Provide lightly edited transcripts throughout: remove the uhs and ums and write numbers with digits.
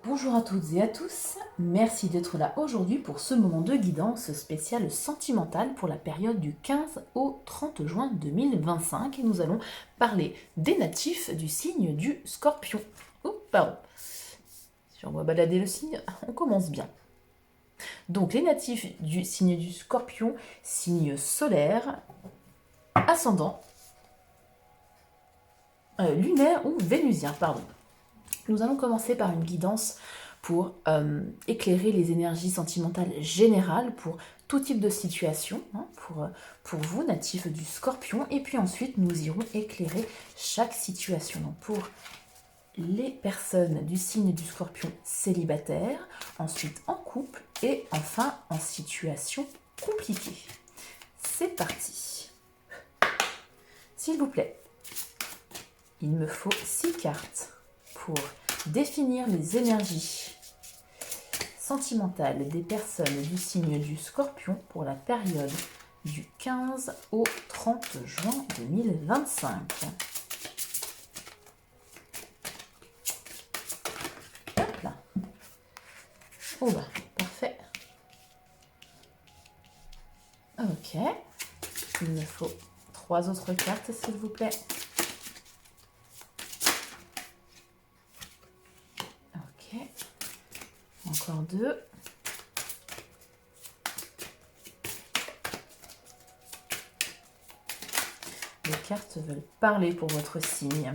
Bonjour à toutes et à tous, merci d'être là aujourd'hui pour ce moment de guidance spéciale sentimentale pour la période du 15 au 30 juin 2025 et nous allons parler des natifs du signe du Scorpion. Oh, pardon, si on va balader le signe, on commence bien. Donc les natifs du signe du Scorpion, signe solaire, ascendant, lunaire ou vénusien, pardon. Nous allons commencer par une guidance pour éclairer les énergies sentimentales générales pour tout type de situation, hein, pour vous, natifs du Scorpion. Et puis ensuite, nous irons éclairer chaque situation. Donc pour les personnes du signe du Scorpion célibataire, ensuite en couple et enfin en situation compliquée. C'est parti. S'il vous plaît, il me faut 6 cartes pour définir les énergies sentimentales des personnes du signe du Scorpion pour la période du 15 au 30 juin 2025. Hop là. Oh bah, parfait. Ok. Il me faut 3 autres cartes, s'il vous plaît. Encore 2. Les cartes veulent parler pour votre signe.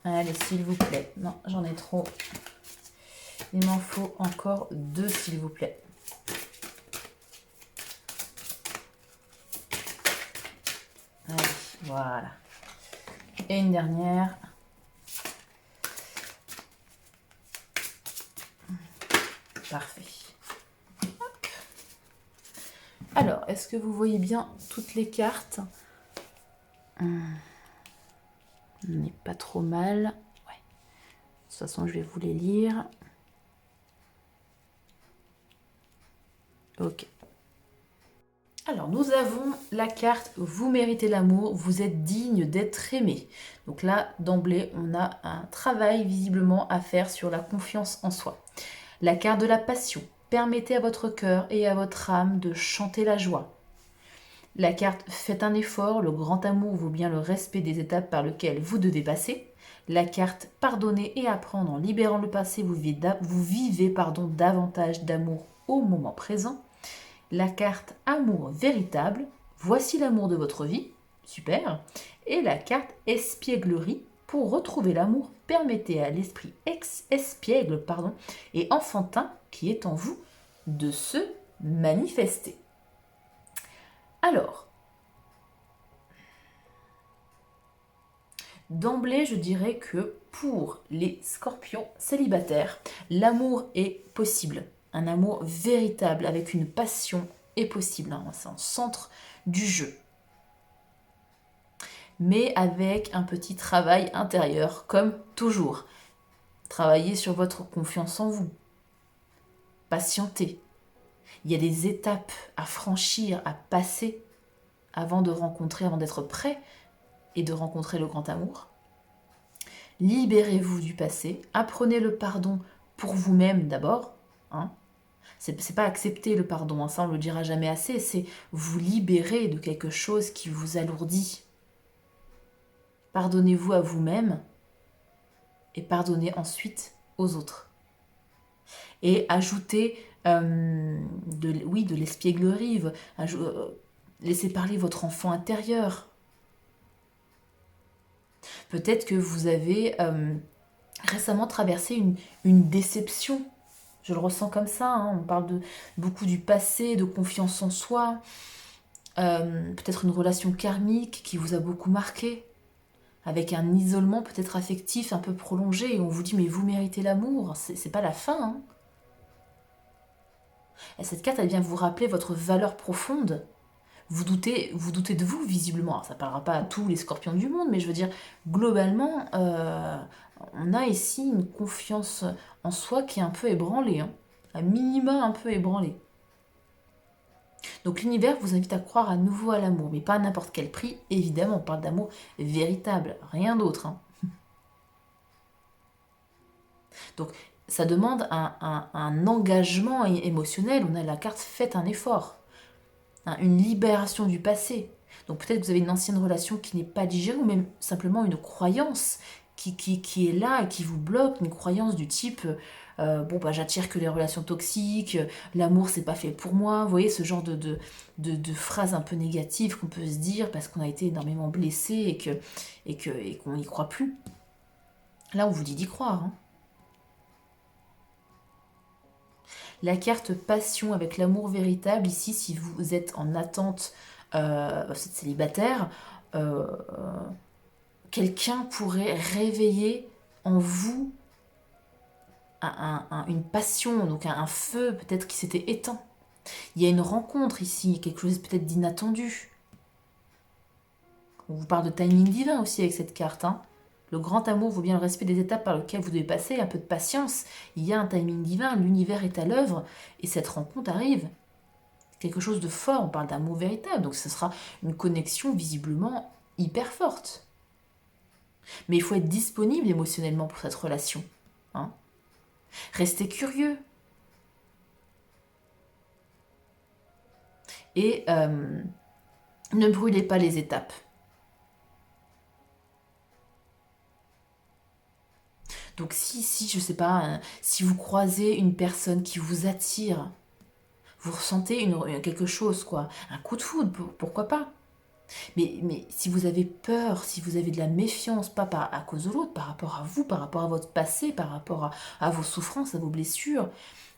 Allez, s'il vous plaît. Non, j'en ai trop. Il m'en faut encore 2, s'il vous plaît. Allez, voilà. Et une dernière. Parfait. Hop. Alors, est-ce que vous voyez bien toutes les cartes? On n'est pas trop mal. Ouais. De toute façon, je vais vous les lire. Ok. Alors, nous avons la carte « Vous méritez l'amour, vous êtes digne d'être aimé ». Donc là, d'emblée, on a un travail visiblement à faire sur la confiance en soi. La carte de la passion. Permettez à votre cœur et à votre âme de chanter la joie. La carte « Faites un effort, le grand amour vaut bien le respect des étapes par lesquelles vous devez passer ». La carte « Pardonner et apprendre en libérant le passé, vous vivez davantage d'amour au moment présent ». La carte « Amour véritable ». Voici l'amour de votre vie. Super. Et la carte « Espièglerie ». Pour retrouver l'amour, permettez à l'esprit espiègle et enfantin qui est en vous de se manifester. Alors, d'emblée, je dirais que pour les scorpions célibataires, l'amour est possible. Un amour véritable avec une passion est possible. C'est en centre du jeu. Mais avec un petit travail intérieur, comme toujours. Travaillez sur votre confiance en vous. Patientez. Il y a des étapes à franchir, à passer avant d'être prêt et de rencontrer le grand amour. Libérez-vous du passé, apprenez le pardon pour vous-même d'abord. C'est pas accepter le pardon, ça on le dira jamais assez, c'est vous libérer de quelque chose qui vous alourdit. Pardonnez-vous à vous-même et pardonnez ensuite aux autres. Et ajoutez de l'espièglerie, laissez parler votre enfant intérieur. Peut-être que vous avez récemment traversé une déception. Je le ressens comme ça. On parle beaucoup du passé, de confiance en soi. Peut-être une relation karmique qui vous a beaucoup marqué. Avec un isolement peut-être affectif un peu prolongé. Et on vous dit, mais vous méritez l'amour. C'est pas la fin. Et cette carte, elle vient vous rappeler votre valeur profonde. Vous doutez de vous, visiblement. Alors, ça ne parlera pas à tous les scorpions du monde, mais je veux dire, globalement, on a ici une confiance en soi qui est un peu ébranlée, à minima un peu ébranlée. Donc l'univers vous invite à croire à nouveau à l'amour, mais pas à n'importe quel prix, évidemment, on parle d'amour véritable, rien d'autre. Donc, ça demande un engagement émotionnel. On a la carte faites un effort, hein, une libération du passé. Donc peut-être que vous avez une ancienne relation qui n'est pas digérée ou même simplement une croyance qui est là et qui vous bloque, une croyance du type bon bah j'attire que les relations toxiques, l'amour c'est pas fait pour moi, vous voyez ce genre de phrases un peu négatives qu'on peut se dire parce qu'on a été énormément blessé et qu'on n'y croit plus. Là on vous dit d'y croire, hein. La carte passion avec l'amour véritable, ici, si vous êtes en attente, vous êtes célibataire, euh, quelqu'un pourrait réveiller en vous une passion, donc un feu peut-être qui s'était éteint. Il y a une rencontre ici, quelque chose peut-être d'inattendu. On vous parle de timing divin aussi avec cette carte, hein. Le grand amour vaut bien le respect des étapes par lesquelles vous devez passer, un peu de patience. Il y a un timing divin, l'univers est à l'œuvre et cette rencontre arrive. Quelque chose de fort, on parle d'amour véritable, donc ce sera une connexion visiblement hyper forte. Mais il faut être disponible émotionnellement pour cette relation, hein. Restez curieux. Et ne brûlez pas les étapes. Donc si je sais pas, hein, si vous croisez une personne qui vous attire, vous ressentez quelque chose, quoi, un coup de foudre, pourquoi pas. Mais si vous avez peur, si vous avez de la méfiance, pas à cause de l'autre, par rapport à vous, par rapport à votre passé, par rapport à vos souffrances, à vos blessures,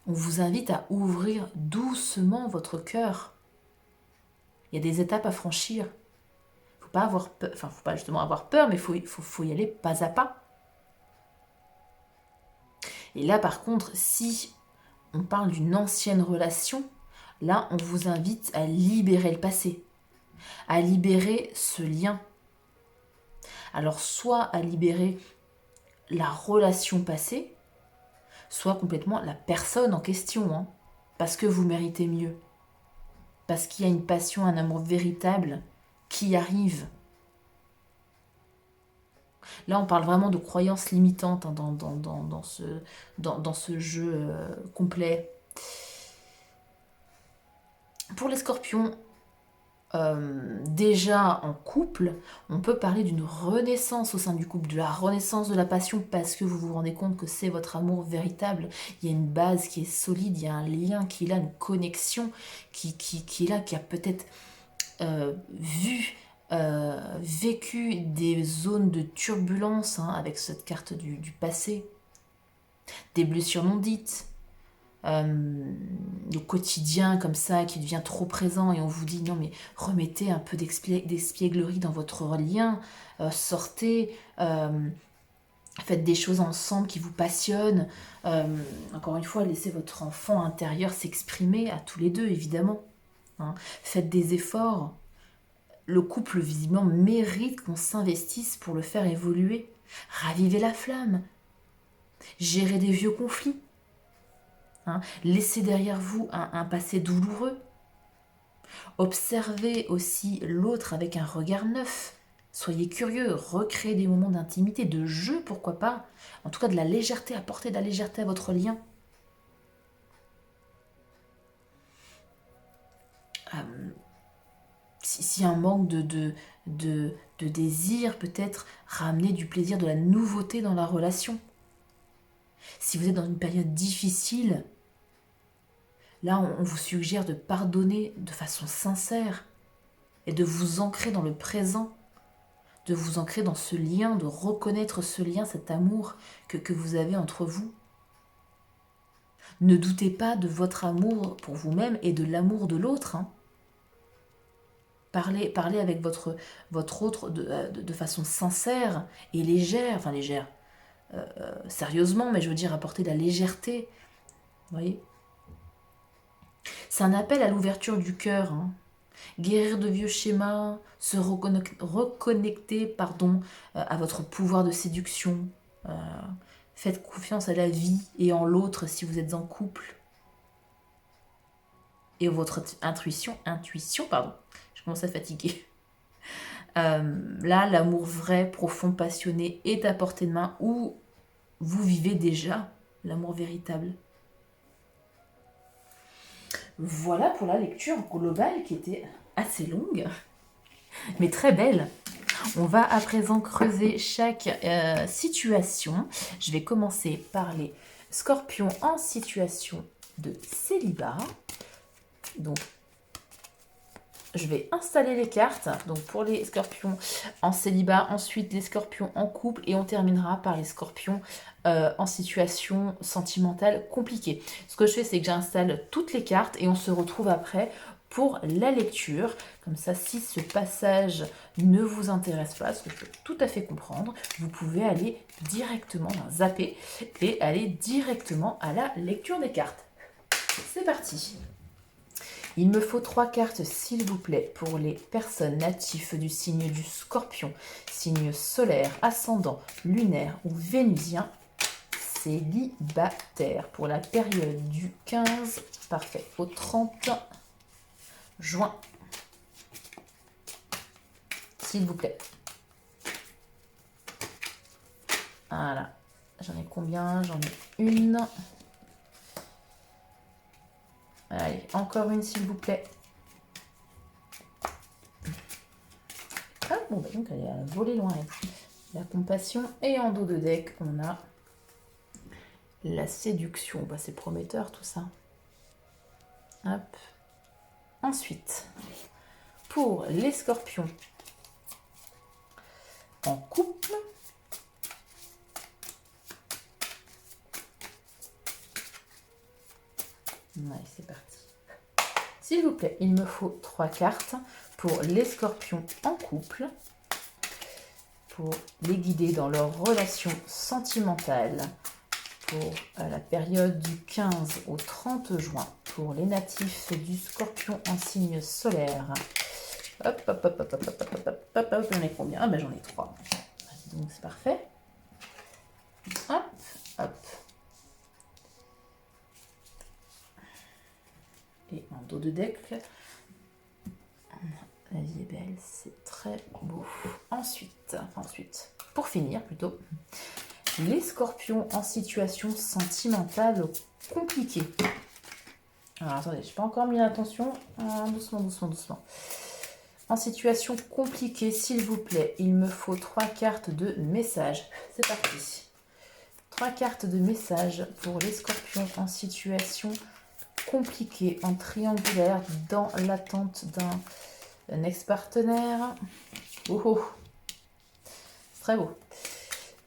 on vous invite à ouvrir doucement votre cœur. Il y a des étapes à franchir. Faut pas avoir peur, enfin, faut pas justement avoir peur, mais faut y aller pas à pas. Et là, par contre, si on parle d'une ancienne relation, là, on vous invite à libérer le passé, à libérer ce lien. Alors, soit à libérer la relation passée, soit complètement la personne en question, hein, parce que vous méritez mieux, parce qu'il y a une passion, un amour véritable qui arrive. Là, on parle vraiment de croyances limitantes, hein, dans ce jeu complet. Pour les scorpions, déjà en couple, on peut parler d'une renaissance au sein du couple, de la renaissance de la passion parce que vous vous rendez compte que c'est votre amour véritable. Il y a une base qui est solide, il y a un lien qui est là, une connexion qui est là, qui a peut-être vécu des zones de turbulence, hein, avec cette carte du passé, des blessures non dites, le quotidien comme ça qui devient trop présent et on vous dit non mais remettez un peu d'espièglerie dans votre lien, sortez, faites des choses ensemble qui vous passionnent, encore une fois laissez votre enfant intérieur s'exprimer à tous les deux évidemment, hein. Faites des efforts, le couple visiblement mérite qu'on s'investisse pour le faire évoluer, ravivez la flamme, gérez des vieux conflits, hein. Laissez derrière vous un passé douloureux. Observez aussi l'autre avec un regard neuf. Soyez curieux, recréez des moments d'intimité, de jeu, pourquoi pas. En tout cas, de la légèreté, apportez de la légèreté à votre lien. Si un manque de désir, peut-être ramener du plaisir, de la nouveauté dans la relation. Si vous êtes dans une période difficile, là, on vous suggère de pardonner de façon sincère et de vous ancrer dans le présent, de vous ancrer dans ce lien, de reconnaître ce lien, cet amour que vous avez entre vous. Ne doutez pas de votre amour pour vous-même et de l'amour de l'autre, hein. Parlez avec votre autre de façon sincère et légère, enfin légère, sérieusement, mais je veux dire apporter de la légèreté. Vous voyez, c'est un appel à l'ouverture du cœur, hein. Guérir de vieux schémas, se reconnecter à votre pouvoir de séduction. Euh, Faites confiance à la vie et en l'autre si vous êtes en couple. Et votre intuition, pardon, je commence à fatiguer. Là, l'amour vrai, profond, passionné est à portée de main ou vous vivez déjà l'amour véritable. Voilà pour la lecture globale qui était assez longue, mais très belle. On va à présent creuser chaque situation. Je vais commencer par les scorpions en situation de célibat. Donc, je vais installer les cartes. Donc, pour les scorpions en célibat, ensuite les scorpions en couple et on terminera par les scorpions en situation sentimentale compliquée. Ce que je fais, c'est que j'installe toutes les cartes et on se retrouve après pour la lecture. Comme ça, si ce passage ne vous intéresse pas, ce que je peux tout à fait comprendre, vous pouvez aller directement zapper et aller directement à la lecture des cartes. C'est parti. Il me faut 3 cartes, s'il vous plaît, pour les personnes natives du signe du Scorpion, signe solaire, ascendant, lunaire ou vénusien, célibataire, pour la période du 15, parfait, au 30 juin. S'il vous plaît. Voilà. J'en ai combien? J'en ai une. Allez, encore une, s'il vous plaît. Ah, bon, bah donc elle est à voler loin. La compassion. Et en dos de deck, on a la séduction. Bah, c'est prometteur tout ça. Hop. Ensuite, pour les scorpions en couple, ouais, c'est parti. S'il vous plaît, il me faut 3 cartes pour les scorpions en couple, pour les guider dans leur relation sentimentale, pour la période du 15 au 30 juin, pour les natifs du Scorpion en signe solaire. Hop, hop, hop, hop, hop, hop, hop, hop, hop, hop, j'en ai combien? Ah ben j'en ai 3. Donc c'est parfait. Hop, hop. Et en dos de deck, la vie est belle, c'est très beau. Ensuite, pour finir plutôt, les scorpions en situation sentimentale compliquée. Alors attendez, je n'ai pas encore mis l'attention. Doucement, doucement, doucement. En situation compliquée, s'il vous plaît, il me faut 3 cartes de message. C'est parti. 3 cartes de message pour les scorpions en situation compliquée, en triangulaire, dans l'attente d'un ex-partenaire. Oh, oh. C'est très beau.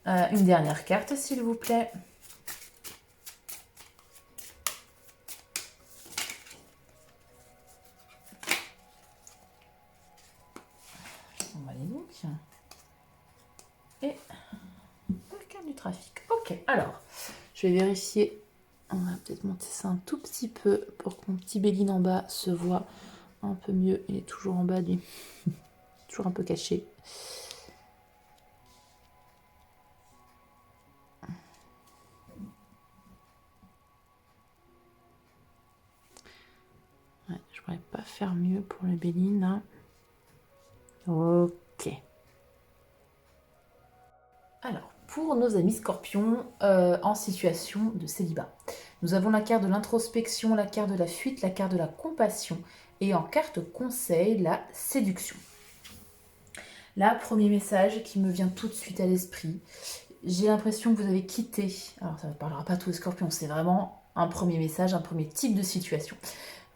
Une dernière carte, s'il vous plaît. On va aller donc. Et la carte du trafic. Ok, alors, je vais vérifier. On va peut-être monter ça un tout petit peu pour que mon petit béline en bas se voit un peu mieux. Il est toujours en bas, lui. Toujours un peu caché. Ouais, je pourrais pas faire mieux pour le béline, là. Ok. Alors, pour nos amis scorpions en situation de célibat, nous avons la carte de l'introspection, la carte de la fuite, la carte de la compassion et en carte conseil, la séduction. Là, premier message qui me vient tout de suite à l'esprit, j'ai l'impression que vous avez quitté, alors ça ne parlera pas à tous les scorpions, c'est vraiment un premier message, un premier type de situation.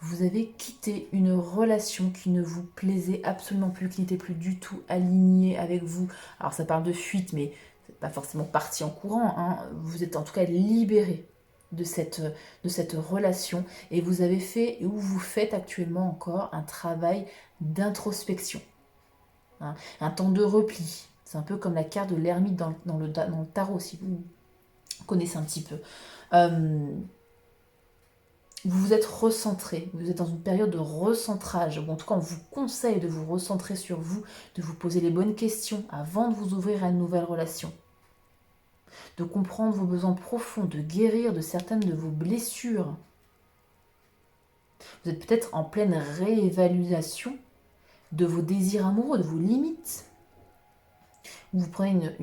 Vous avez quitté une relation qui ne vous plaisait absolument plus, qui n'était plus du tout alignée avec vous. Alors ça parle de fuite, mais vous n'êtes pas forcément parti en courant, hein. Vous êtes en tout cas libéré de cette relation et vous avez fait, ou vous faites actuellement encore, un travail d'introspection. Hein, un temps de repli. C'est un peu comme la carte de l'ermite dans le tarot, si vous connaissez un petit peu. Vous vous êtes recentré, vous êtes dans une période de recentrage, ou en tout cas on vous conseille de vous recentrer sur vous, de vous poser les bonnes questions avant de vous ouvrir à une nouvelle relation, de comprendre vos besoins profonds, de guérir de certaines de vos blessures. Vous êtes peut-être en pleine réévaluation de vos désirs amoureux, de vos limites. vous prenez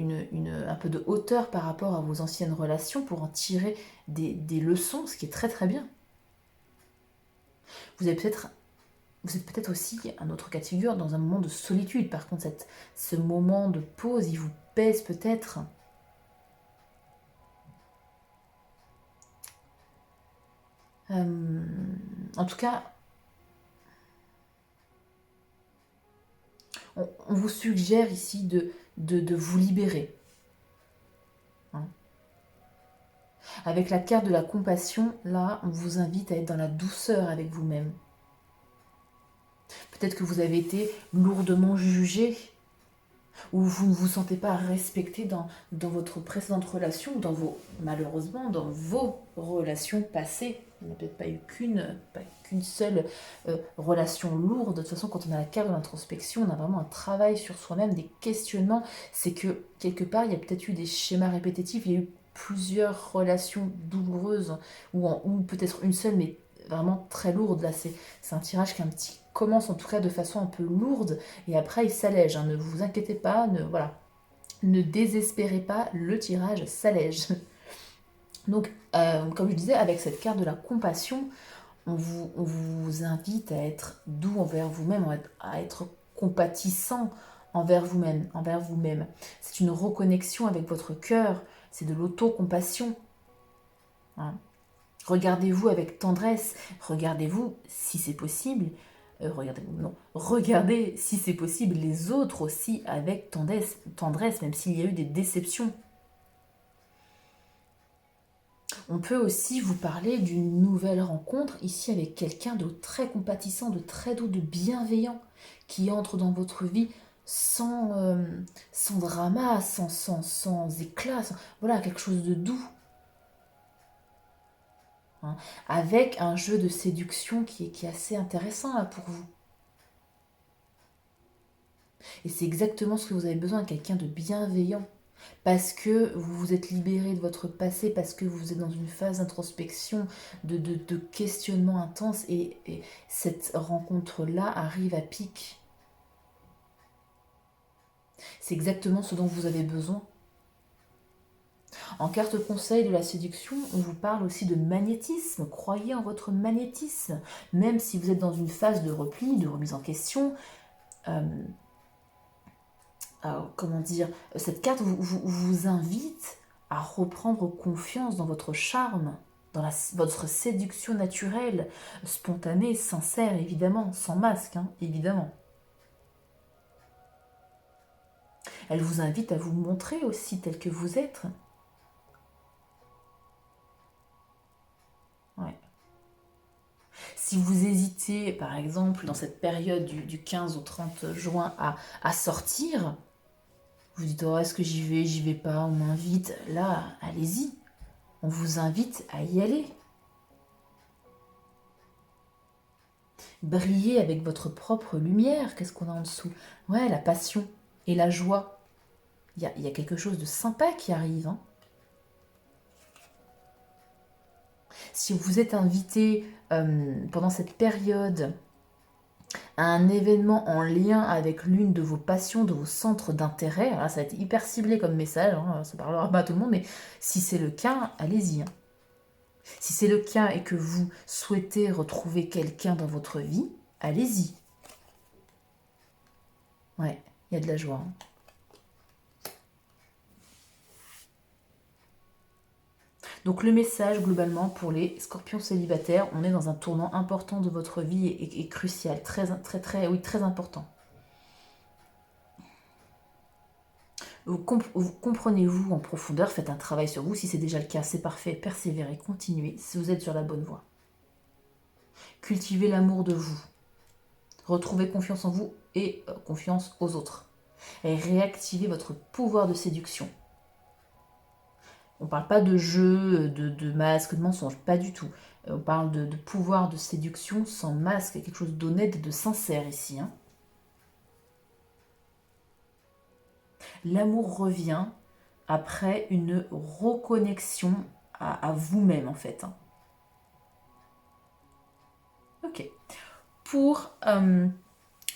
un peu de hauteur par rapport à vos anciennes relations pour en tirer des leçons, ce qui est très très bien. Vous êtes peut-être aussi un autre cas de figure dans un moment de solitude. Par contre, ce moment de pause, il vous pèse peut-être. En tout cas, on vous suggère ici de vous libérer. Hein. Avec la carte de la compassion, là, on vous invite à être dans la douceur avec vous-même. Peut-être que vous avez été lourdement jugé, ou vous ne vous sentez pas respecté dans votre précédente relation, ou malheureusement, dans vos relations passées. Il n'y a peut-être pas eu qu'une seule relation lourde. De toute façon, quand on a la carte de l'introspection, on a vraiment un travail sur soi-même, des questionnements. C'est que, quelque part, il y a peut-être eu des schémas répétitifs, il y a eu plusieurs relations douloureuses, ou peut-être une seule, mais vraiment très lourde. Là, c'est un tirage qui commence en tout cas de façon un peu lourde, et après il s'allège. Hein. Ne vous inquiétez pas, ne désespérez pas, le tirage s'allège. Donc, comme je disais, avec cette carte de la compassion, on vous invite à être doux envers vous-même, à être compatissant envers vous-même. C'est une reconnexion avec votre cœur, c'est de l'autocompassion. Hein. Regardez-vous avec tendresse, regardez-vous si c'est possible, regardez si c'est possible les autres aussi avec tendresse, même s'il y a eu des déceptions. On peut aussi vous parler d'une nouvelle rencontre ici avec quelqu'un de très compatissant, de très doux, de bienveillant, qui entre dans votre vie sans drama, sans éclat, voilà, quelque chose de doux. Hein, avec un jeu de séduction qui est assez intéressant là pour vous. Et c'est exactement ce que vous avez besoin, quelqu'un de bienveillant. Parce que vous vous êtes libéré de votre passé, parce que vous êtes dans une phase d'introspection, de questionnement intense, et cette rencontre-là arrive à pic. C'est exactement ce dont vous avez besoin. En carte conseil de la séduction, on vous parle aussi de magnétisme. Croyez en votre magnétisme. Même si vous êtes dans une phase de repli, de remise en question, comment dire, cette carte vous invite à reprendre confiance dans votre charme, dans votre séduction naturelle, spontanée, sincère, évidemment, sans masque, hein, évidemment. Elle vous invite à vous montrer aussi tel que vous êtes. Ouais. Si vous hésitez, par exemple, dans cette période du 15 au 30 juin à sortir, vous dites, oh, est-ce que j'y vais pas, on m'invite, là, allez-y. On vous invite à y aller. Briller avec votre propre lumière. Qu'est-ce qu'on a en dessous? Ouais, la passion et la joie. Il y a quelque chose de sympa qui arrive. Hein. Si vous êtes invité pendant cette période à un événement en lien avec l'une de vos passions, de vos centres d'intérêt, ça va être hyper ciblé comme message, hein, ça parlera pas à tout le monde, mais si c'est le cas, allez-y. Hein. Si c'est le cas et que vous souhaitez retrouver quelqu'un dans votre vie, allez-y. Ouais, il y a de la joie. Hein. Donc le message globalement pour les scorpions célibataires, on est dans un tournant important de votre vie et crucial, très important. Comprenez-vous en profondeur, faites un travail sur vous, si c'est déjà le cas, c'est parfait, persévérez, continuez, si vous êtes sur la bonne voie. Cultivez l'amour de vous, retrouvez confiance en vous et confiance aux autres. Et réactivez votre pouvoir de séduction. On ne parle pas de jeu, de masque, de mensonge, pas du tout. On parle de pouvoir de séduction sans masque, quelque chose d'honnête et de sincère ici. Hein. L'amour revient après une reconnexion à vous-même en fait. Hein. Ok. Pour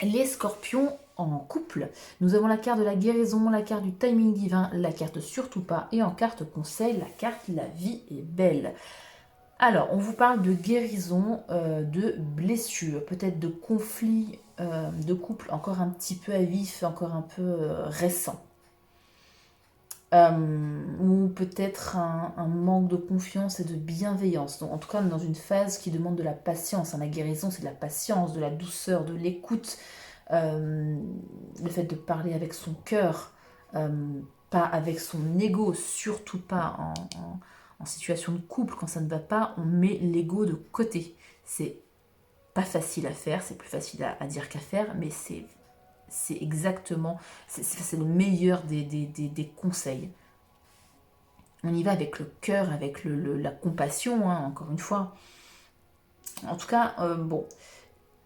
les scorpions, en couple. Nous avons la carte de la guérison, la carte du timing divin, la carte surtout pas, et en carte conseil, la carte la vie est belle. Alors, on vous parle de guérison, de blessures, peut-être de conflits de couple encore un petit peu à vif, encore un peu récent. Ou peut-être un manque de confiance et de bienveillance. Donc, en tout cas, on est dans une phase qui demande de la patience. La guérison, c'est de la patience, de la douceur, de l'écoute. Le fait de parler avec son cœur, pas avec son ego, surtout pas en situation de couple. Quand ça ne va pas, on met l'ego de côté. C'est pas facile à faire, c'est plus facile à dire qu'à faire, mais c'est exactement, c'est le meilleur des conseils. On y va avec le cœur, avec la compassion, hein, encore une fois. En tout cas, bon,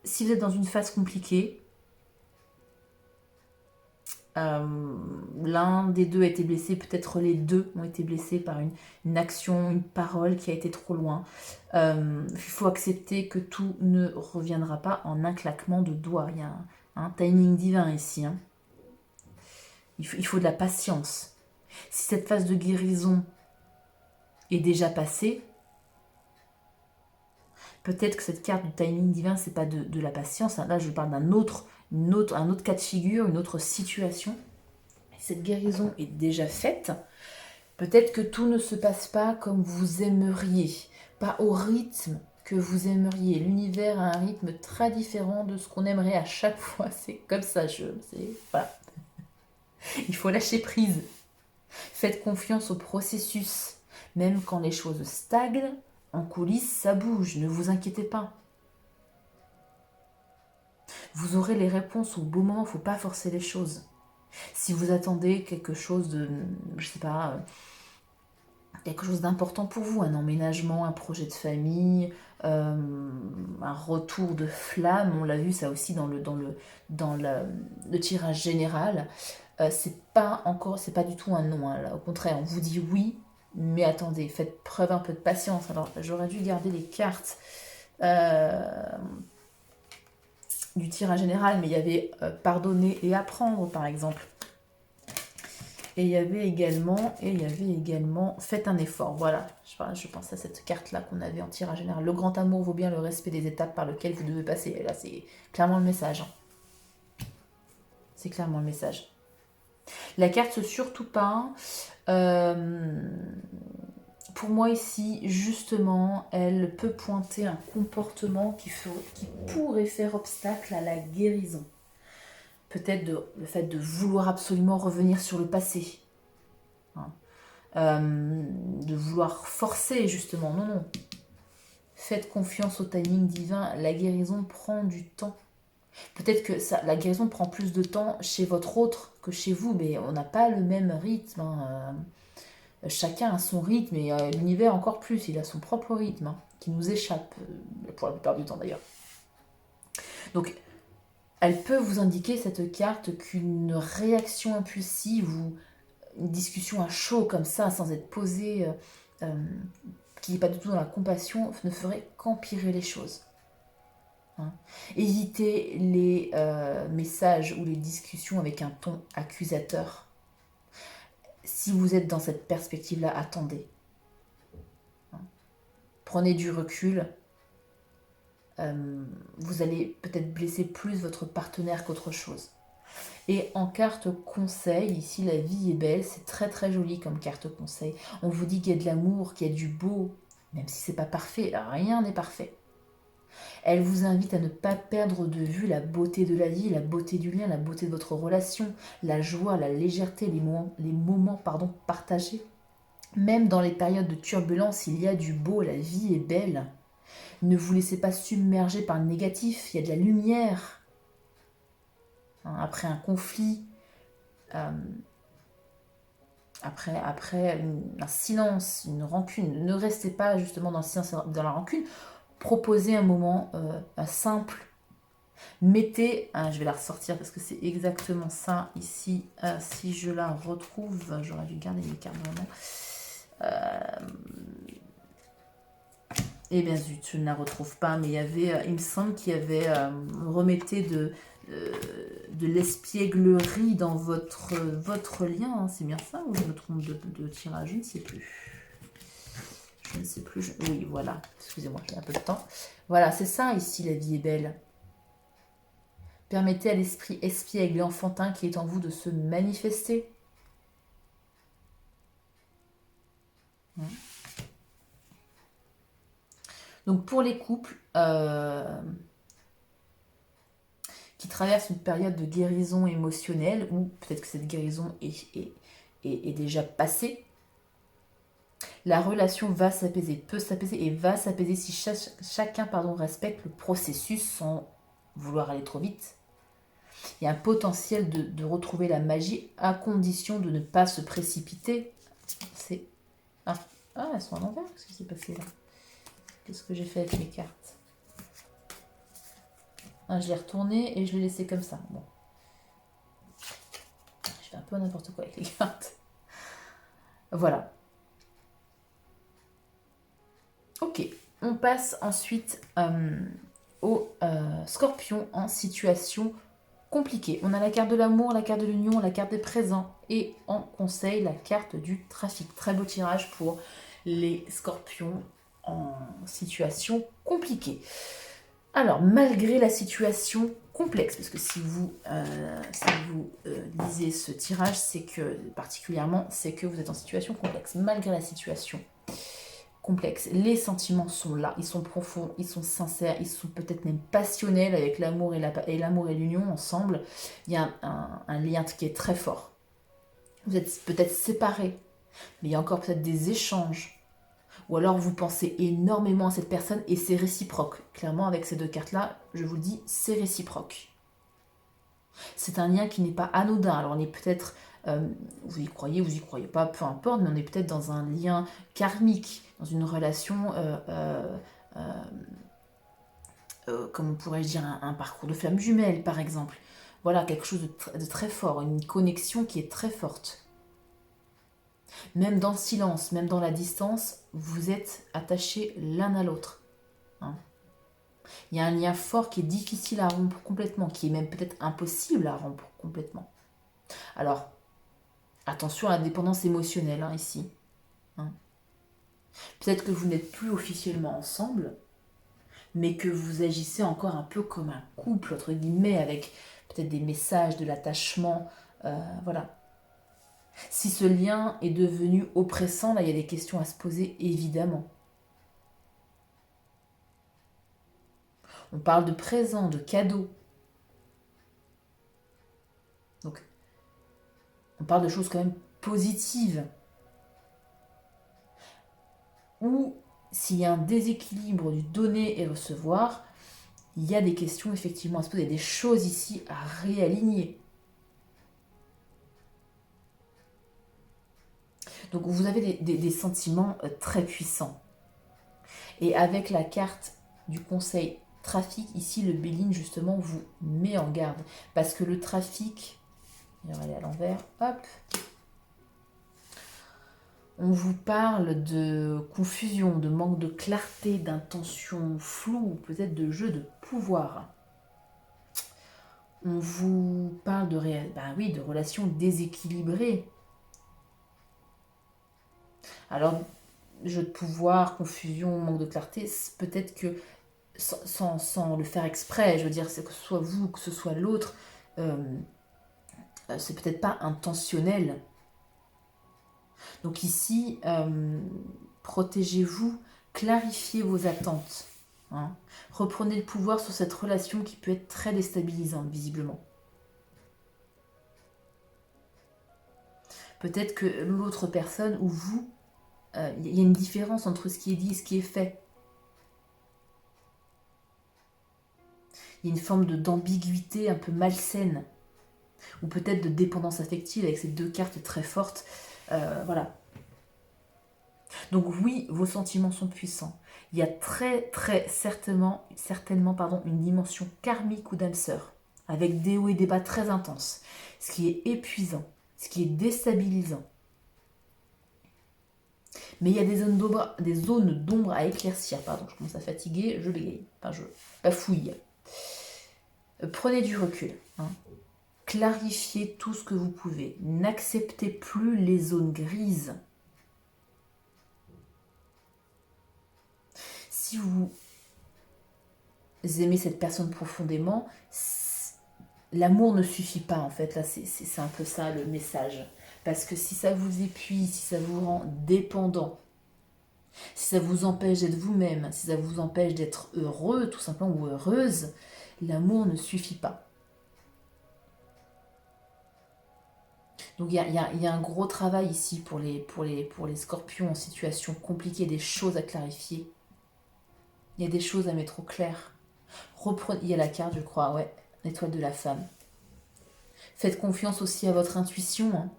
si vous êtes dans une phase compliquée, l'un des deux a été blessé, peut-être les deux ont été blessés par une action, une parole qui a été trop loin. Il faut accepter que tout ne reviendra pas en un claquement de doigts. Il y a un timing divin ici. Hein. Il faut de la patience. Si cette phase de guérison est déjà passée, peut-être que cette carte du timing divin, c'est pas de la patience. Là, je parle un autre cas de figure, une autre situation. Cette guérison est déjà faite. Peut-être que tout ne se passe pas comme vous aimeriez, pas au rythme que vous aimeriez. L'univers a un rythme très différent de ce qu'on aimerait à chaque fois. C'est comme ça, voilà. Il faut lâcher prise. Faites confiance au processus. Même quand les choses stagnent, en coulisses, ça bouge. Ne vous inquiétez pas. Vous aurez les réponses au bon moment. Il ne faut pas forcer les choses. Si vous attendez quelque chose de, je sais pas, quelque chose d'important pour vous, un emménagement, un projet de famille, un retour de flamme, on l'a vu ça aussi dans le tirage général, c'est pas du tout un non, hein, là, au contraire, on vous dit oui, mais attendez, faites preuve un peu de patience. Alors j'aurais dû garder les cartes du tirage général, mais il y avait pardonner et apprendre par exemple. Et il y avait également faites un effort. Voilà, je pense à cette carte-là qu'on avait en tirage général. Le grand amour vaut bien le respect des étapes par lesquelles vous devez passer. Et là, c'est clairement le message. C'est clairement le message. La carte surtout pas. Pour moi ici, justement, elle peut pointer un comportement qui pourrait faire obstacle à la guérison. Peut-être le fait de vouloir absolument revenir sur le passé. Hein. De vouloir forcer, justement. Non, non. Faites confiance au timing divin. La guérison prend du temps. Peut-être que la guérison prend plus de temps chez votre autre que chez vous, mais on n'a pas le même rythme. Hein. Chacun a son rythme et l'univers encore plus. Il a son propre rythme hein, qui nous échappe, pour la plupart du temps d'ailleurs. Donc, elle peut vous indiquer, cette carte, qu'une réaction impulsive ou une discussion à chaud comme ça, sans être posée, qui n'est pas du tout dans la compassion, ne ferait qu'empirer les choses. Hein. Évitez les messages ou les discussions avec un ton accusateur. Si vous êtes dans cette perspective-là, attendez. Hein. Prenez du recul. Vous allez peut-être blesser plus votre partenaire qu'autre chose. Et en carte conseil, ici la vie est belle, c'est très très joli comme carte conseil. On vous dit qu'il y a de l'amour, qu'il y a du beau, même si c'est pas parfait, rien n'est parfait. Elle vous invite à ne pas perdre de vue la beauté de la vie, la beauté du lien, la beauté de votre relation, la joie, la légèreté, les moments partagés. Même dans les périodes de turbulence, il y a du beau, la vie est belle. Ne vous laissez pas submerger par le négatif, il y a de la lumière. Après un conflit, après un silence, une rancune, ne restez pas justement dans le silence, dans la rancune. Proposez un moment simple. Mettez, je vais la ressortir parce que c'est exactement ça ici. Si je la retrouve, j'aurais dû garder les cartes vraiment. Eh bien zut, je ne la retrouve pas, mais il me semble qu'il y avait, remettez de l'espièglerie dans votre lien. Hein. C'est bien ça ou je me trompe de tirage? Je ne sais plus. Je ne sais plus. Oui, voilà. Excusez-moi, j'ai un peu de temps. Voilà, c'est ça ici, la vie est belle. Permettez à l'esprit espiègle et enfantin qui est en vous de se manifester. Donc pour les couples qui traversent une période de guérison émotionnelle, ou peut-être que cette guérison est déjà passée, la relation va s'apaiser, peut s'apaiser et va s'apaiser si chacun respecte le processus sans vouloir aller trop vite. Il y a un potentiel de retrouver la magie à condition de ne pas se précipiter. C'est... Ah, elles sont à l'envers. Qu'est-ce qui s'est passé là? Qu'est-ce que j'ai fait avec mes cartes? Je l'ai retourné et je l'ai laissé comme ça. Bon. Je fais un peu n'importe quoi avec les cartes. Voilà. Ok. On passe ensuite au scorpion en situation compliquée. On a la carte de l'amour, la carte de l'union, la carte des présents et en conseil la carte du trafic. Très beau tirage pour les scorpions en situation compliquée. Alors, malgré la situation complexe, parce que si vous lisez ce tirage, c'est que vous êtes en situation complexe. Malgré la situation complexe, les sentiments sont là, ils sont profonds, ils sont sincères, ils sont peut-être même passionnels avec l'amour et l'union ensemble. Il y a un lien qui est très fort. Vous êtes peut-être séparés, mais il y a encore peut-être des échanges. Ou alors vous pensez énormément à cette personne et c'est réciproque. Clairement, avec ces deux cartes-là, je vous le dis, c'est réciproque. C'est un lien qui n'est pas anodin. Alors on est peut-être, vous y croyez pas, peu importe, mais on est peut-être dans un lien karmique, dans une relation, comment pourrais-je dire, un parcours de flamme jumelle par exemple. Voilà, quelque chose de très fort, une connexion qui est très forte. Même dans le silence, même dans la distance, vous êtes attachés l'un à l'autre. Hein. Il y a un lien fort qui est difficile à rompre complètement, qui est même peut-être impossible à rompre complètement. Alors, attention à la dépendance émotionnelle ici. Hein. Peut-être que vous n'êtes plus officiellement ensemble, mais que vous agissez encore un peu comme un couple, entre guillemets, avec peut-être des messages, de l'attachement, voilà. Si ce lien est devenu oppressant, là, il y a des questions à se poser, évidemment. On parle de présents, de cadeaux. Donc, on parle de choses quand même positives. Ou s'il y a un déséquilibre du donner et recevoir, il y a des questions effectivement à se poser. Il y a des choses ici à réaligner. Donc vous avez des sentiments très puissants. Et avec la carte du conseil trafic, ici le Béline justement vous met en garde. Parce que le trafic, on va aller à l'envers, hop. On vous parle de confusion, de manque de clarté, d'intention floue, peut-être de jeu de pouvoir. On vous parle de relations déséquilibrées. Alors, jeu de pouvoir, confusion, manque de clarté, peut-être que sans le faire exprès, je veux dire, c'est que ce soit vous, que ce soit l'autre, c'est peut-être pas intentionnel. Donc ici, protégez-vous, clarifiez vos attentes. Hein. Reprenez le pouvoir sur cette relation qui peut être très déstabilisante, visiblement. Peut-être que l'autre personne ou vous, il y a une différence entre ce qui est dit et ce qui est fait. Il y a une forme d'ambiguïté un peu malsaine. Ou peut-être de dépendance affective avec ces deux cartes très fortes. Voilà. Donc oui, vos sentiments sont puissants. Il y a très certainement une dimension karmique ou d'âme sœur, avec des hauts et des bas très intenses, ce qui est épuisant, ce qui est déstabilisant. Mais il y a des zones d'ombre à éclaircir. Pardon, je commence à fatiguer, je bégaye, je bafouille. Prenez du recul. Hein. Clarifiez tout ce que vous pouvez. N'acceptez plus les zones grises. Si vous aimez cette personne profondément, l'amour ne suffit pas en fait. Là, c'est un peu ça le message. Parce que si ça vous épuise, si ça vous rend dépendant, si ça vous empêche d'être vous-même, si ça vous empêche d'être heureux tout simplement ou heureuse, l'amour ne suffit pas. Donc il y a un gros travail ici pour les scorpions en situation compliquée, des choses à clarifier. Il y a des choses à mettre au clair. Il y a la carte, je crois, ouais, l'étoile de la femme. Faites confiance aussi à votre intuition. Hein.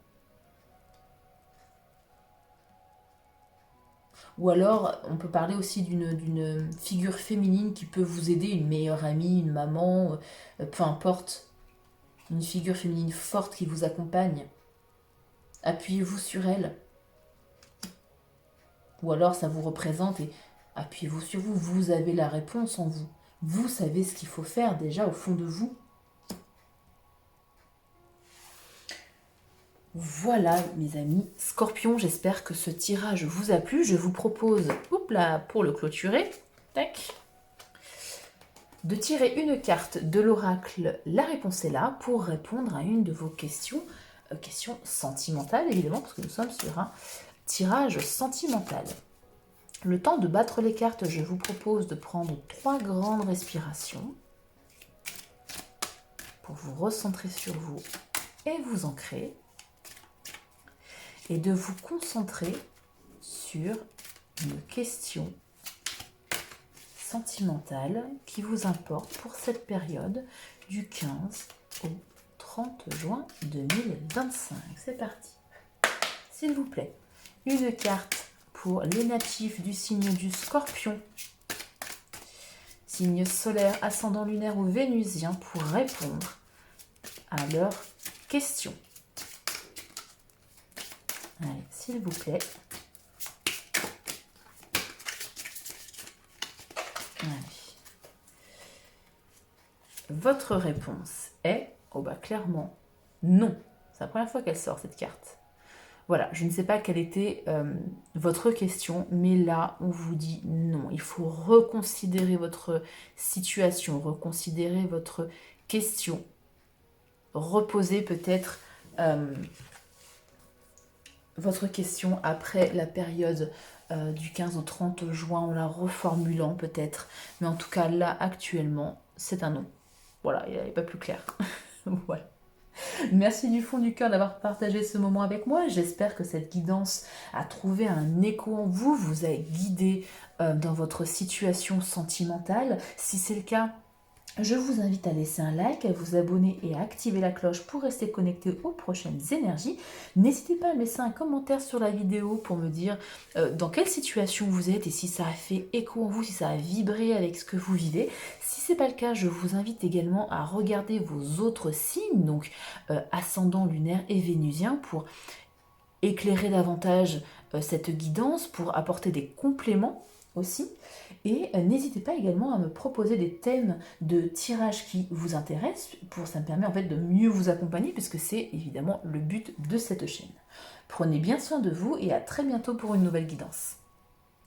Ou alors, on peut parler aussi d'une figure féminine qui peut vous aider, une meilleure amie, une maman, peu importe. Une figure féminine forte qui vous accompagne. Appuyez-vous sur elle. Ou alors, ça vous représente et appuyez-vous sur vous. Vous avez la réponse en vous. Vous savez ce qu'il faut faire déjà au fond de vous. Voilà mes amis Scorpion, j'espère que ce tirage vous a plu. Je vous propose, pour le clôturer, tac, de tirer une carte de l'oracle La réponse est là pour répondre à une de vos questions, questions sentimentales évidemment, parce que nous sommes sur un tirage sentimental. Le temps de battre les cartes, je vous propose de prendre 3 grandes respirations pour vous recentrer sur vous et vous ancrer. Et de vous concentrer sur une question sentimentale qui vous importe pour cette période du 15 au 30 juin 2025. C'est parti. S'il vous plaît, une carte pour les natifs du signe du Scorpion, signe solaire, ascendant lunaire ou vénusien, pour répondre à leurs questions. Allez, s'il vous plaît. Allez. Votre réponse est, clairement, non. C'est la première fois qu'elle sort, cette carte. Voilà, je ne sais pas quelle était votre question, mais là, on vous dit non. Il faut reconsidérer votre situation, reconsidérer votre question. Reposer peut-être votre question après la période du 15 au 30 juin, en la reformulant peut-être. Mais en tout cas, là, actuellement, c'est un non. Voilà, il n'est pas plus clair. Voilà. Merci du fond du cœur d'avoir partagé ce moment avec moi. J'espère que cette guidance a trouvé un écho en vous, vous a guidé dans votre situation sentimentale. Si c'est le cas, je vous invite à laisser un like, à vous abonner et à activer la cloche pour rester connecté aux prochaines énergies. N'hésitez pas à me laisser un commentaire sur la vidéo pour me dire dans quelle situation vous êtes et si ça a fait écho en vous, si ça a vibré avec ce que vous vivez. Si ce n'est pas le cas, je vous invite également à regarder vos autres signes, donc ascendant lunaire et vénusien, pour éclairer davantage cette guidance, pour apporter des compléments aussi. Et n'hésitez pas également à me proposer des thèmes de tirage qui vous intéressent, ça me permet en fait de mieux vous accompagner, puisque c'est évidemment le but de cette chaîne. Prenez bien soin de vous et à très bientôt pour une nouvelle guidance.